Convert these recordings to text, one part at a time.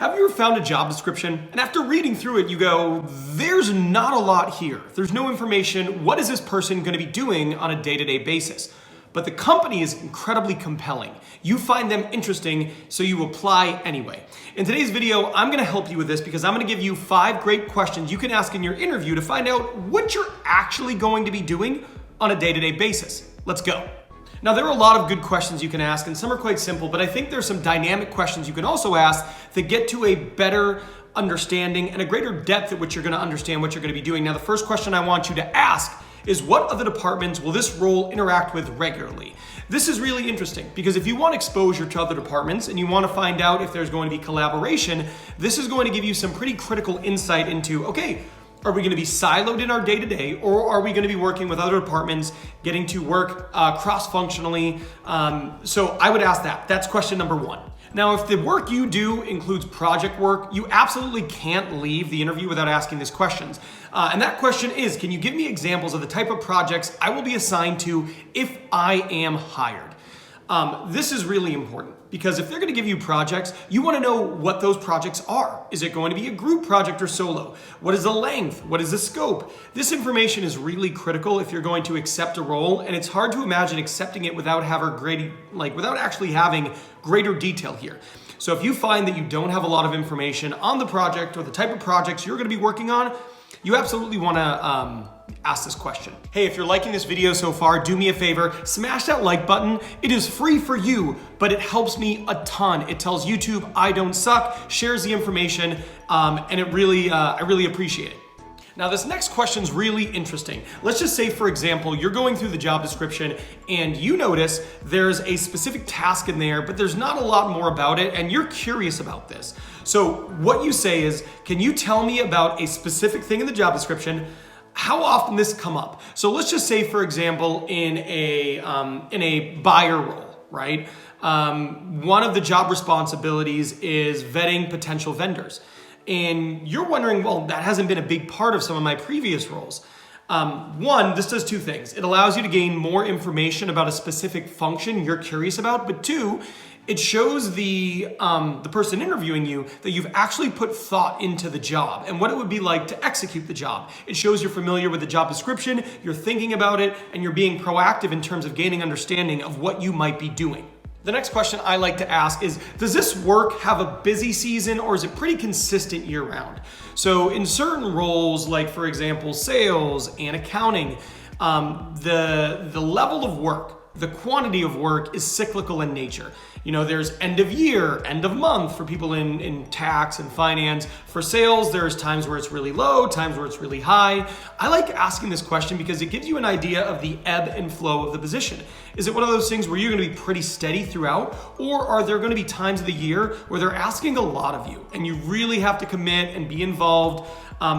Have you ever found a job description and after reading through it, you go, there's not a lot here. There's no information. What is this person going to be doing on a day-to-day basis? But the company is incredibly compelling. You find them interesting, so you apply anyway. In today's video, I'm gonna help you with this because I'm gonna give you 5 great questions you can ask in your interview to find out what you're actually going to be doing on a day-to-day basis. Let's go. Now, there are a lot of good questions you can ask, and some are quite simple, but I think there's some dynamic questions you can also ask that get to a better understanding and a greater depth at which you're gonna understand what you're gonna be doing. Now, the first question I want you to ask is, what other departments will this role interact with regularly? This is really interesting because if you want exposure to other departments and you want to find out if there's going to be collaboration, this is going to give you some pretty critical insight into, okay, are we going to be siloed in our day-to-day, or are we going to be working with other departments, getting to work cross-functionally? So I would ask that. That's question number 1. Now, if the work you do includes project work, you absolutely can't leave the interview without asking these questions. And that question is, can you give me examples of the type of projects I will be assigned to if I am hired? This is really important because if they're going to give you projects, you want to know what those projects are. Is it going to be a group project or solo? What is the length? What is the scope? This information is really critical if you're going to accept a role, and it's hard to imagine accepting it without actually having greater detail here. So if you find that you don't have a lot of information on the project or the type of projects you're going to be working on, you absolutely want to ask this question. Hey, if you're liking this video so far, do me a favor, smash that like button. It is free for you, but it helps me a ton. It tells YouTube I don't suck, shares the information, and I really appreciate it. Now, this next question is really interesting. Let's just say, for example, you're going through the job description and you notice there's a specific task in there, but there's not a lot more about it, and you're curious about this. So what you say is, can you tell me about a specific thing in the job description? How often this come up? So let's just say, for example, in a buyer role, right? One of the job responsibilities is vetting potential vendors. And you're wondering, well, that hasn't been a big part of some of my previous roles. One, this does 2 things. It allows you to gain more information about a specific function you're curious about, but 2, it shows the person interviewing you that you've actually put thought into the job and what it would be like to execute the job. It shows you're familiar with the job description, you're thinking about it, and you're being proactive in terms of gaining understanding of what you might be doing. The next question I like to ask is, does this work have a busy season, or is it pretty consistent year-round? So in certain roles, like for example, sales and accounting, the level of work, the quantity of work is cyclical in nature. You know, there's end of year, end of month for people in tax and finance. For sales, there's times where it's really low, times where it's really high. I like asking this question because it gives you an idea of the ebb and flow of the position. Is it one of those things where you're going to be pretty steady throughout, or are there going to be times of the year where they're asking a lot of you and you really have to commit and be involved?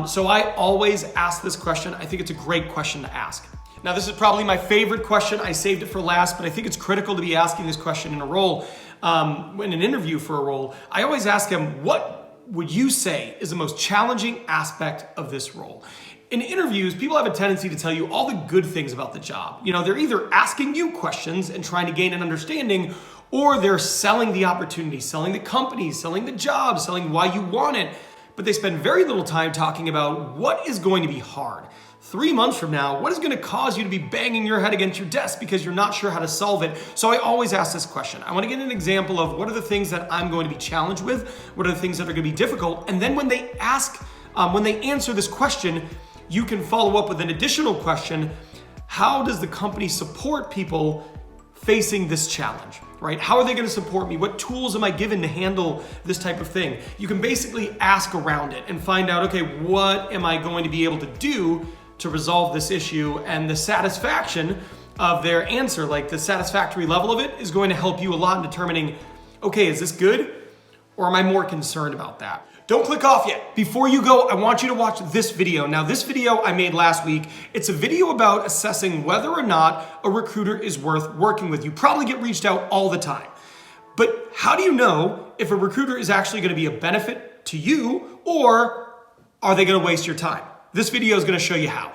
So I always ask this question. I think it's a great question to ask. Now, this is probably my favorite question. I saved it for last, but I think it's critical to be asking this question in a role, in an interview for a role. I always ask them, what would you say is the most challenging aspect of this role? In interviews, people have a tendency to tell you all the good things about the job. You know, they're either asking you questions and trying to gain an understanding, or they're selling the opportunity, selling the company, selling the job, selling why you want it. But they spend very little time talking about what is going to be hard. 3 months from now, what is going to cause you to be banging your head against your desk because you're not sure how to solve it? So I always ask this question. I want to get an example of what are the things that I'm going to be challenged with, what are the things that are going to be difficult, and then when they answer this question, you can follow up with an additional question. How does the company support people facing this challenge, right? How are they going to support me? What tools am I given to handle this type of thing? You can basically ask around it and find out, okay, what am I going to be able to do to resolve this issue? And the satisfaction of their answer, like the satisfactory level of it, is going to help you a lot in determining, okay, is this good? Or am I more concerned about that? Don't click off yet. Before you go, I want you to watch this video. Now, this video I made last week. It's a video about assessing whether or not a recruiter is worth working with. You probably get reached out all the time. But how do you know if a recruiter is actually going to be a benefit to you, or are they going to waste your time? This video is going to show you how.